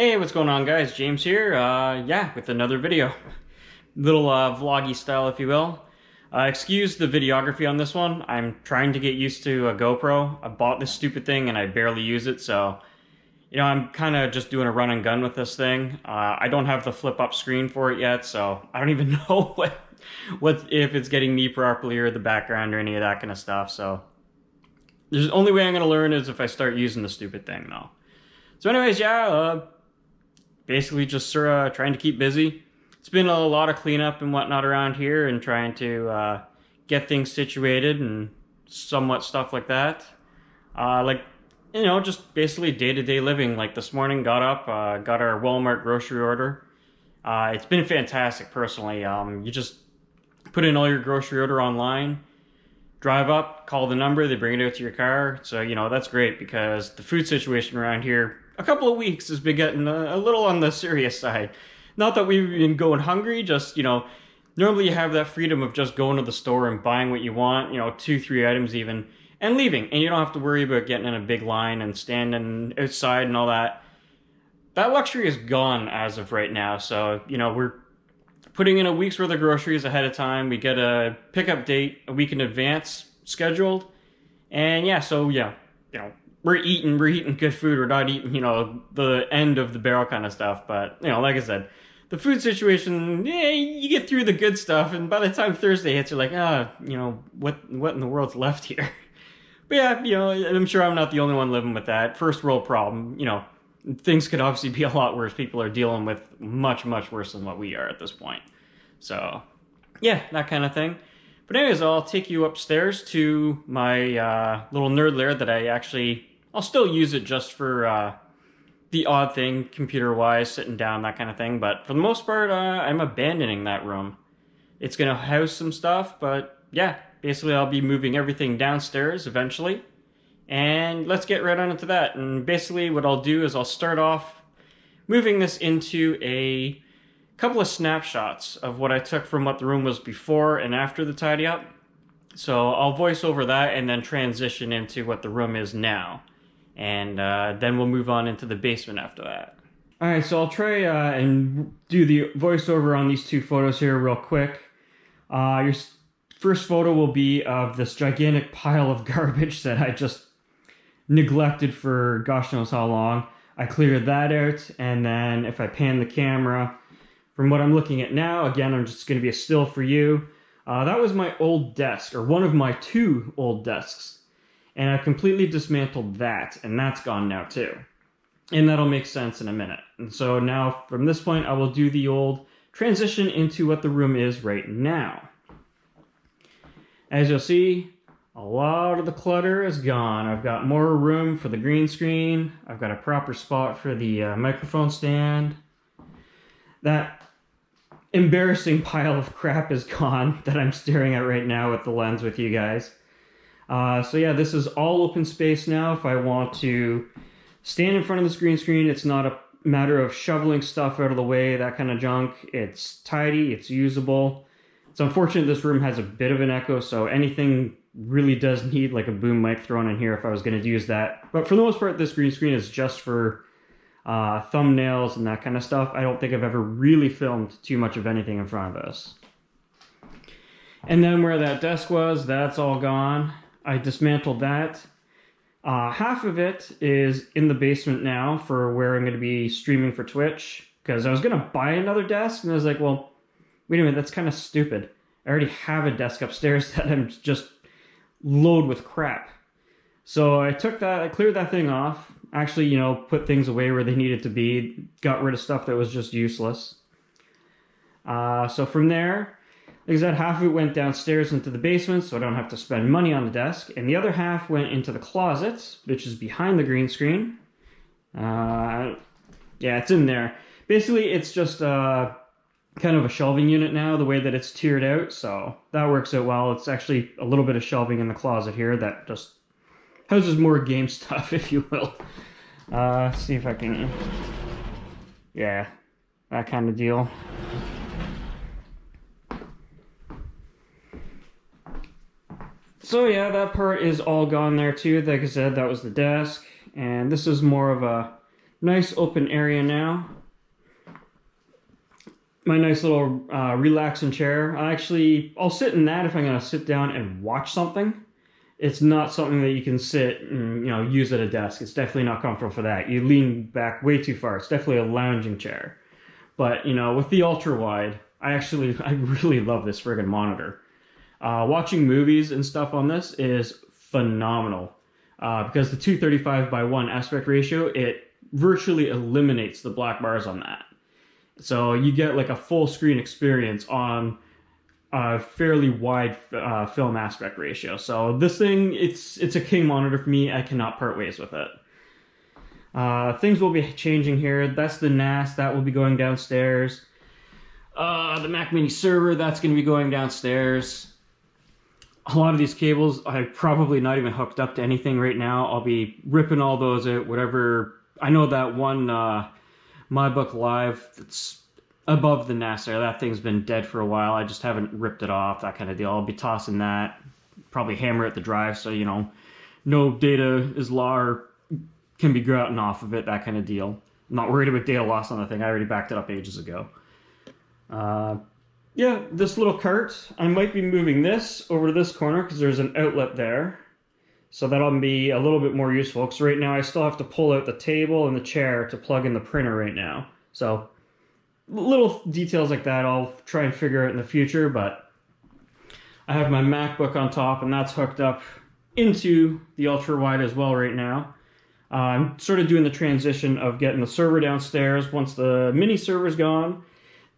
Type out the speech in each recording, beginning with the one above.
Hey, what's going on, guys? James here, yeah, with another video. Little vloggy style, if you will. Excuse the videography on this one. I'm trying to get used to a GoPro. I bought this stupid thing and I barely use it, so I'm kind of just doing a run and gun with this thing. I don't have the flip up screen for it yet, so I don't even know what if it's getting me properly or the background or any of that kind of stuff. So the only way I'm gonna learn is if I start using the stupid thing, though. So anyways, yeah, basically just trying to keep busy. It's been a lot of cleanup and whatnot around here and trying to get things situated and somewhat stuff like that. Just basically day-to-day living. Like this morning, got up, got our Walmart grocery order. It's been fantastic personally. You just put in all your grocery order online, drive up, call the number, they bring it out to your car. So, that's great because the food situation around here a couple of weeks has been getting a little on the serious side. Not that we've been going hungry, just, normally you have that freedom of just going to the store and buying what you want, 2-3 items even, and leaving. And you don't have to worry about getting in a big line and standing outside and all that. That luxury is gone as of right now. So, we're putting in a week's worth of groceries ahead of time. We get a pickup date a week in advance scheduled. And yeah, so yeah, we're eating good food. We're not eating, the end of the barrel kind of stuff. But, like I said, the food situation, you get through the good stuff. And by the time Thursday hits, you're like, what in the world's left here? But yeah, I'm sure I'm not the only one living with that. First world problem, things could obviously be a lot worse. People are dealing with much, much worse than what we are at this point. So, yeah, that kind of thing. But anyways, I'll take you upstairs to my little nerd lair that I'll still use it just for the odd thing, computer-wise, sitting down, that kind of thing. But for the most part, I'm abandoning that room. It's going to house some stuff, but yeah, basically I'll be moving everything downstairs eventually. And let's get right on into that. And basically what I'll do is I'll start off moving this into a couple of snapshots of what I took from what the room was before and after the tidy up. So I'll voice over that and then transition into what the room is now. And then we'll move on into the basement after that. Alright, so I'll try and do the voiceover on these two photos here real quick. Your first photo will be of this gigantic pile of garbage that I just neglected for gosh knows how long. I cleared that out, and then if I pan the camera from what I'm looking at now, again, I'm just going to be a still for you. That was my old desk, or one of my 2 old desks. And I completely dismantled that, and that's gone now too. And that'll make sense in a minute. And so now, from this point, I will do the old transition into what the room is right now. As you'll see, a lot of the clutter is gone. I've got more room for the green screen. I've got a proper spot for the microphone stand. That embarrassing pile of crap is gone that I'm staring at right now with the lens with you guys. So yeah, this is all open space now. If I want to stand in front of this green screen, it's not a matter of shoveling stuff out of the way, that kind of junk. It's tidy, it's usable. It's unfortunate this room has a bit of an echo, so anything really does need like a boom mic thrown in here if I was going to use that. But for the most part, this green screen is just for thumbnails and that kind of stuff. I don't think I've ever really filmed too much of anything in front of this. And then where that desk was, that's all gone. I dismantled that. Half of it is in the basement now for where I'm going to be streaming for Twitch. Because I was going to buy another desk, and I was like, well, wait a minute, that's kind of stupid. I already have a desk upstairs that I'm just loaded with crap. So I took that, I cleared that thing off. Actually, put things away where they needed to be. Got rid of stuff that was just useless. So from there, like I said, half of it went downstairs into the basement, so I don't have to spend money on the desk. And the other half went into the closet, which is behind the green screen. Yeah, it's in there. Basically, it's just kind of a shelving unit now, the way that it's tiered out. So that works out well. It's actually a little bit of shelving in the closet here that just houses more game stuff, if you will. See if I can... Yeah, that kind of deal. So yeah, that part is all gone there too. Like I said, that was the desk. And this is more of a Nice open area now. My nice little relaxing chair. I'll sit in that if I'm gonna sit down and watch something. It's not something that you can sit and use at a desk. It's definitely not comfortable for that. You lean back way too far. It's definitely a lounging chair. But with the ultra wide, I really love this friggin' monitor. Watching movies and stuff on this is phenomenal because the 235 by 1 aspect ratio, it virtually eliminates the black bars on that. So you get like a full screen experience on a fairly wide film aspect ratio. So this thing, it's a king monitor for me. I cannot part ways with it. Things will be changing here. That's the NAS. That will be going downstairs. The Mac Mini server, that's going to be going downstairs. A lot of these cables, I'm probably not even hooked up to anything right now. I'll be ripping all those out, whatever. I know that one MyBook Live that's above the NAS there, that thing's been dead for a while. I just haven't ripped it off, that kind of deal. I'll be tossing that, probably hammer at the drive so, no data is lost or can be gotten off of it, that kind of deal. I'm not worried about data loss on the thing. I already backed it up ages ago. Yeah, this little cart, I might be moving this over to this corner because there's an outlet there. So that'll be a little bit more useful because right now I still have to pull out the table and the chair to plug in the printer right now. So little details like that I'll try and figure out in the future, but I have my MacBook on top and that's hooked up into the ultra wide as well right now. I'm sort of doing the transition of getting the server downstairs. Once the mini server's gone,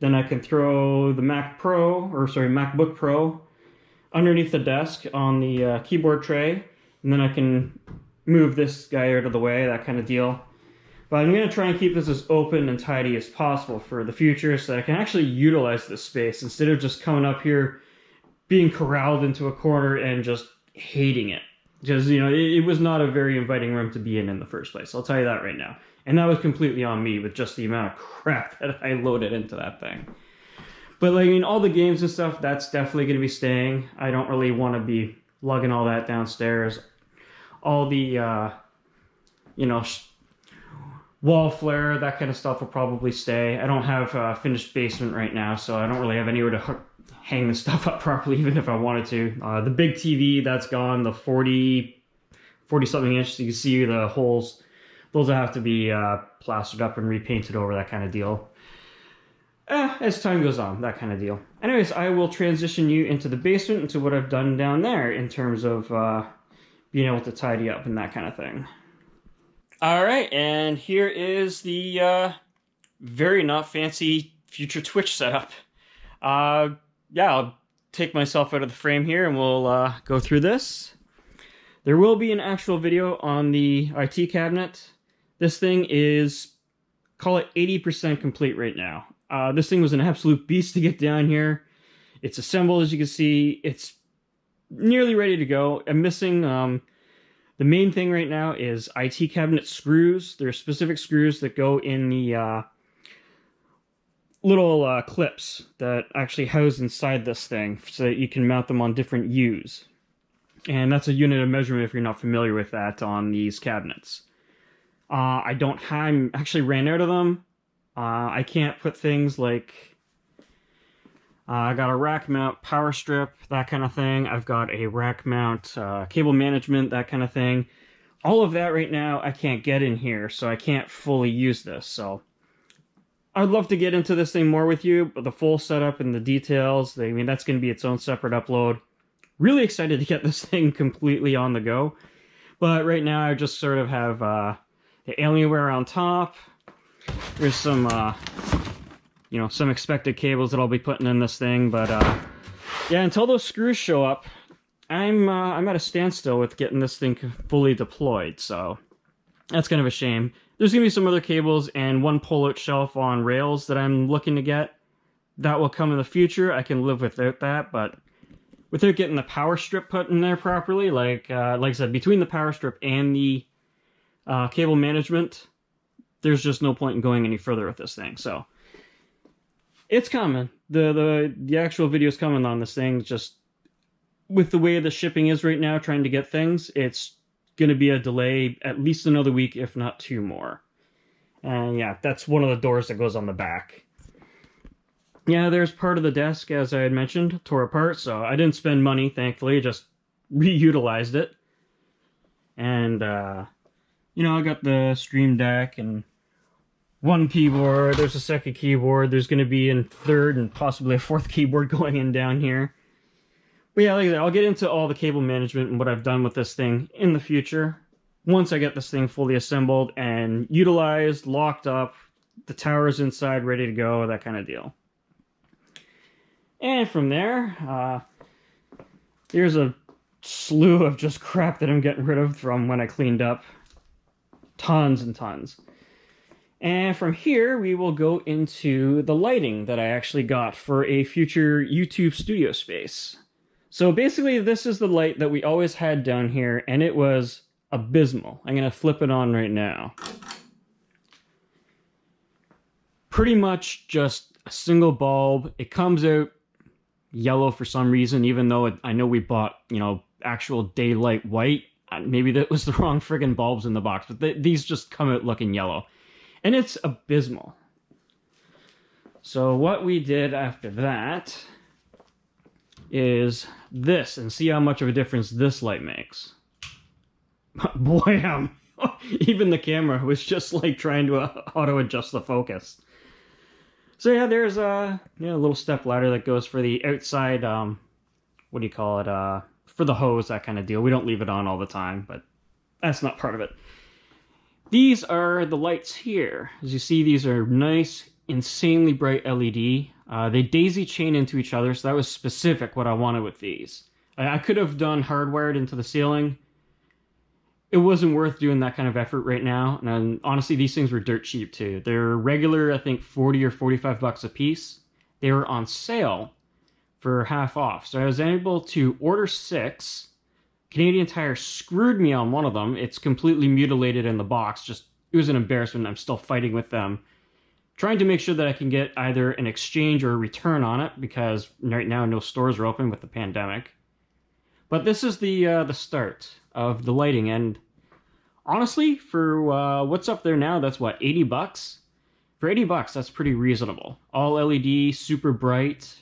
then I can throw the MacBook Pro underneath the desk on the keyboard tray, and then I can move this guy out of the way, that kind of deal. But I'm going to try and keep this as open and tidy as possible for the future so that I can actually utilize this space instead of just coming up here, being corralled into a corner and just hating it. Because, it was not a very inviting room to be in the first place. I'll tell you that right now. And that was completely on me with just the amount of crap that I loaded into that thing. But, all the games and stuff, that's definitely going to be staying. I don't really want to be lugging all that downstairs. All the, wall flare, that kind of stuff will probably stay. I don't have a finished basement right now, so I don't really have anywhere to hang the stuff up properly, even if I wanted to. The big TV, that's gone. The 40-something inch, so you can see the holes. Those will have to be plastered up and repainted over, that kind of deal. As time goes on, that kind of deal. Anyways, I will transition you into the basement, into what I've done down there in terms of being able to tidy up and that kind of thing. All right, and here is the very not fancy future Twitch setup. Yeah, I'll take myself out of the frame here and we'll go through this. There will be an actual video on the IT cabinet. This thing is, call it 80% complete right now. This thing was an absolute beast to get down here. It's assembled, as you can see. It's nearly ready to go. I'm missing, the main thing right now is IT cabinet screws. There are specific screws that go in the little clips that actually house inside this thing so that you can mount them on different U's. And that's a unit of measurement if you're not familiar with that on these cabinets. I actually ran out of them. I can't put things like, I got a rack mount power strip, that kind of thing. I've got a rack mount cable management, that kind of thing. All of that right now I can't get in here, so I can't fully use this. So I'd love to get into this thing more with you, but the full setup and the details, that's going to be its own separate upload. Really excited to get this thing completely on the go. But right now I just sort of have the Alienware on top. There's some, some expected cables that I'll be putting in this thing. But yeah, until those screws show up, I'm at a standstill with getting this thing fully deployed. So that's kind of a shame. There's going to be some other cables and one pull-out shelf on rails that I'm looking to get. That will come in the future. I can live without that, but without getting the power strip put in there properly, like I said, between the power strip and the cable management, there's just no point in going any further with this thing. So it's coming. The actual video is coming on this thing. Just with the way the shipping is right now, trying to get things, it's going to be a delay at least another week, if not 2 more. And yeah, that's one of the doors that goes on the back. Yeah, there's part of the desk, as I had mentioned, tore apart, so I didn't spend money, thankfully, just reutilized it. And, I got the Stream Deck and one keyboard, there's a second keyboard, there's going to be a third and possibly a fourth keyboard going in down here. But yeah, like I said, I'll get into all the cable management and what I've done with this thing in the future. Once I get this thing fully assembled and utilized, locked up, the tower's inside, ready to go, that kind of deal. And from there, here's a slew of just crap that I'm getting rid of from when I cleaned up. Tons and tons. And from here, we will go into the lighting that I actually got for a future YouTube studio space. So basically, this is the light that we always had down here, and it was abysmal. I'm going to flip it on right now. Pretty much just a single bulb. It comes out yellow for some reason, even though I know we bought, actual daylight white. Maybe that was the wrong friggin' bulbs in the box, but these just come out looking yellow. And it's abysmal. So what we did after that is this, and see how much of a difference this light makes. Boy, even the camera was just like trying to auto-adjust the focus. So yeah, there's a little step ladder that goes for the outside, what do you call it, for the hose, that kind of deal. We don't leave it on all the time, but that's not part of it. These are the lights here. As you see, these are nice, insanely bright LED. They daisy chain into each other, so that was specific what I wanted with these. I could have done hardwired into the ceiling. It wasn't worth doing that kind of effort right now. And honestly, these things were dirt cheap too. They're regular, I think, 40 or 45 bucks a piece. They were on sale for half off. So I was able to order 6. Canadian Tire screwed me on one of them. It's completely mutilated in the box. It was an embarrassment. I'm still fighting with them. Trying to make sure that I can get either an exchange or a return on it, because right now no stores are open with the pandemic. But this is the start of the lighting, and honestly, for what's up there now, that's what, 80 bucks? For 80 bucks, that's pretty reasonable. All LED, super bright.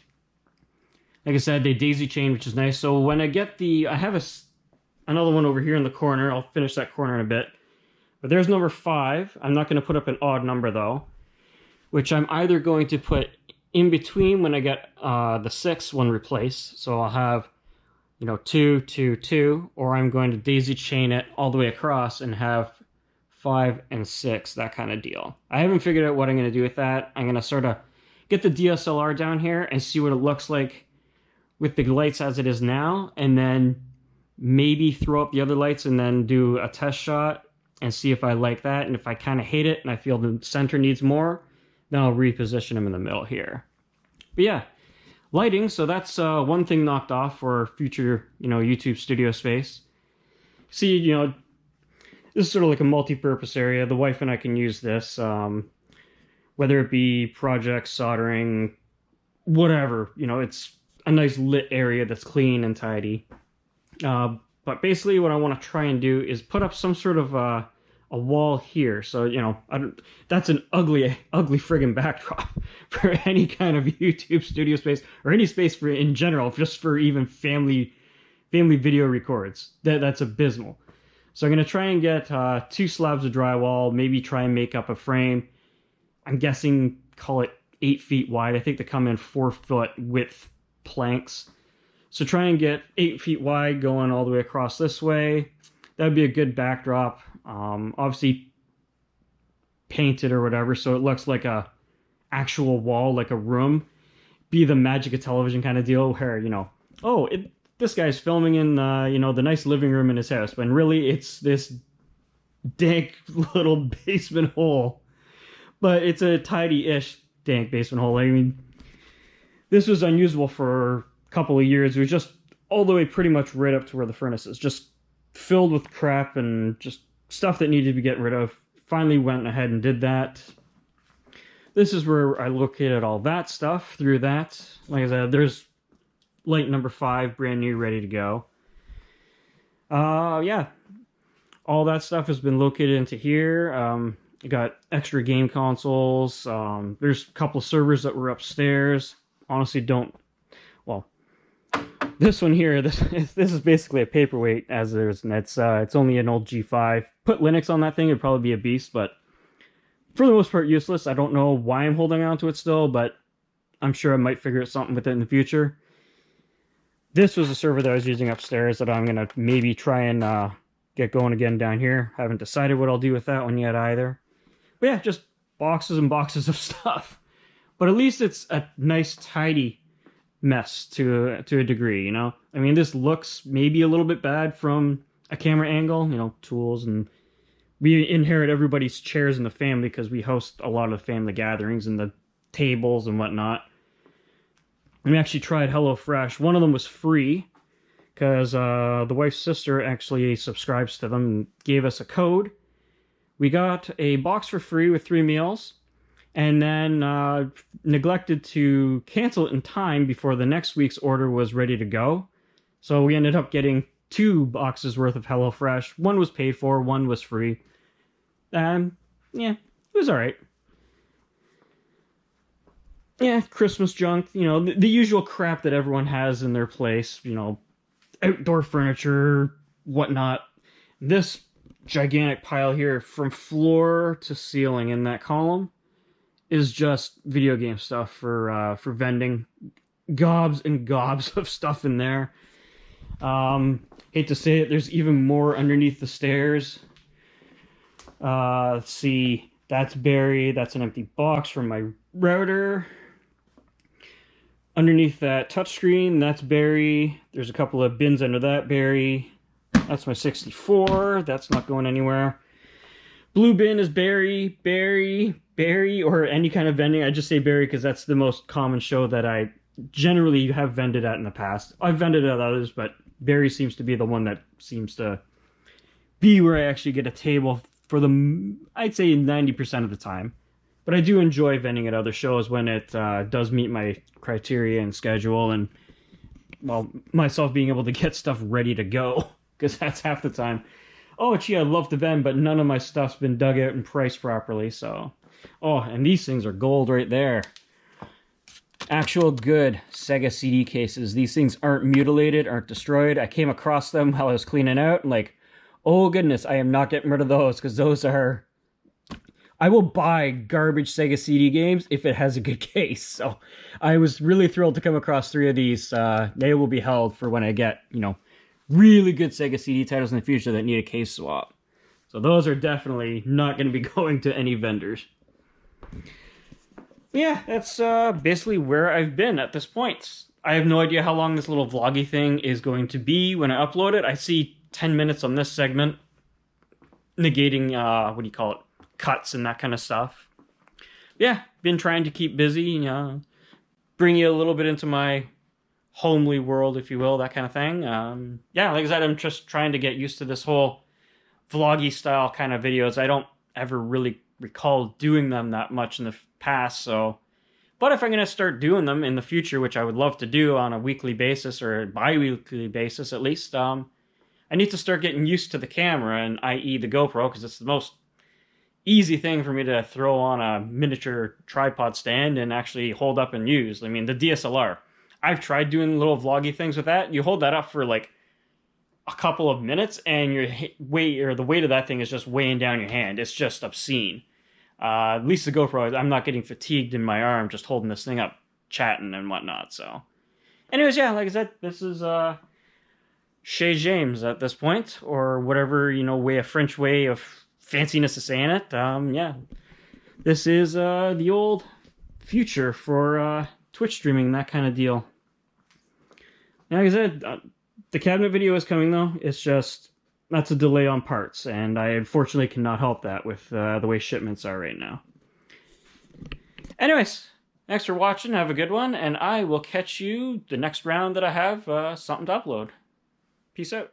Like I said, they daisy chain, which is nice. So when I get I have another one over here in the corner. I'll finish that corner in a bit. But there's number 5. I'm not going to put up an odd number, though, which I'm either going to put in between when I get the 6th one replaced. So I'll have 2, 2, 2, or I'm going to daisy chain it all the way across and have 5 and 6, that kind of deal. I haven't figured out what I'm going to do with that. I'm going to sort of get the DSLR down here and see what it looks like with the lights as it is now, and then maybe throw up the other lights and then do a test shot and see if I like that. And if I kind of hate it and I feel the center needs more, then I'll reposition them in the middle here. But yeah, lighting, so that's one thing knocked off for future, YouTube studio space. See, this is sort of like a multi-purpose area. The wife and I can use this, whether it be projects, soldering, whatever. It's a nice lit area that's clean and tidy. But basically what I want to try and do is put up some sort of a wall here. So, that's an ugly friggin' backdrop for any kind of YouTube studio space, or any space for in general, just for even family video records. That's abysmal. So I'm going to try and get 2 slabs of drywall, maybe try and make up a frame. I'm guessing, call it 8 feet wide. I think they come in 4 foot width planks. So try and get 8 feet wide going all the way across this way. That would be a good backdrop. Obviously painted or whatever, so it looks like a actual wall, like a room. Be the magic of television kind of deal where, this guy's filming in, the nice living room in his house, but really it's this dank little basement hole. But it's a tidy-ish dank basement hole. I mean, this was unusable for couple of years. It was just all the way pretty much right up to where the furnace is, just filled with crap and just stuff that needed to be getting rid of. Finally went ahead and did that. This is where I located all that stuff through that. Like I said, there's light number 5, brand new, ready to go. Yeah, all that stuff has been located into here. I got extra game consoles. There's a couple of servers that were upstairs. Honestly, don't. Well, this one here, this is basically a paperweight as there's, and it's only an old G5. Put Linux on that thing, it'd probably be a beast, but for the most part useless. I don't know why I'm holding on to it still, but I'm sure I might figure out something with it in the future. This was a server that I was using upstairs that I'm gonna maybe try and get going again down here. Haven't decided what I'll do with that one yet either. But yeah, just boxes and boxes of stuff. But at least it's a nice, tidy mess to a degree, you know? I mean, this looks maybe a little bit bad from a camera angle, you know, tools, and we inherit everybody's chairs in the family because we host a lot of family gatherings and the tables and whatnot. And we actually tried HelloFresh. One of them was free because the wife's sister actually subscribes to them and gave us a code. We got a box for free with 3 meals, and then neglected to cancel it in time before the next week's order was ready to go. So we ended up getting 2 boxes worth of HelloFresh. One was paid for, one was free. Yeah, it was alright. Yeah, Christmas junk, you know, the usual crap that everyone has in their place, you know, outdoor furniture, whatnot. This gigantic pile here, from floor to ceiling in that column, is just video game stuff for vending. Gobs and gobs of stuff in there. Hate to say it, there's even more underneath the stairs. Let's see, that's buried. That's an empty box from my router. Underneath that touchscreen, that's Barry. There's a couple of bins under that Barry. That's my 64. That's not going anywhere. Blue bin is Barry, or any kind of vending. I just say Barry because that's the most common show that I generally have vended at in the past. I've vended at others, but Barry seems to be the one that seems to be where I actually get a table for the, I'd say 90% of the time. But I do enjoy vending at other shows when it does meet my criteria and schedule, and, well, myself being able to get stuff ready to go, because that's half the time. Oh, gee, I'd love to vend, but none of my stuff's been dug out and priced properly, so. Oh, and these things are gold right there. Actual good Sega CD cases. These things aren't mutilated, aren't destroyed. I came across them while I was cleaning out, and like, oh goodness, I am not getting rid of those, because those are... I will buy garbage Sega CD games if it has a good case. So I was really thrilled to come across 3 of these. They will be held for when I get, you know, really good Sega CD titles in the future that need a case swap. So those are definitely not going to be going to any vendors. Yeah, that's basically where I've been at this point. I have no idea how long this little vloggy thing is going to be when I upload it. I see 10 minutes on this segment, negating, what do you call it? Cuts and that kind of stuff. Yeah, been trying to keep busy, bring you a little bit into my homely world, if you will, that kind of thing. Yeah, like I said, I'm just trying to get used to this whole vloggy style kind of videos. I don't ever really recall doing them that much in the past, so. But if I'm going to start doing them in the future, which I would love to do on a weekly basis or a bi-weekly basis at least, I need to start getting used to the camera, and i.e. the GoPro, because it's the most easy thing for me to throw on a miniature tripod stand and actually hold up and use. I mean, the DSLR. I've tried doing little vloggy things with that. You hold that up for like a couple of minutes and your weight, or the weight of that thing is just weighing down your hand. It's just obscene. At least the GoPro, I'm not getting fatigued in my arm just holding this thing up, chatting and whatnot. So, anyways, yeah, like I said, this is Chez James at this point, or whatever, you know, a French way of fanciness of saying it. Yeah, this is the old future for Twitch streaming, that kind of deal. Like I said, the cabinet video is coming though. It's just, that's a delay on parts, and I unfortunately cannot help that with the way shipments are right now. Anyways, thanks for watching, have a good one, and I will catch you the next round that I have something to upload. Peace out.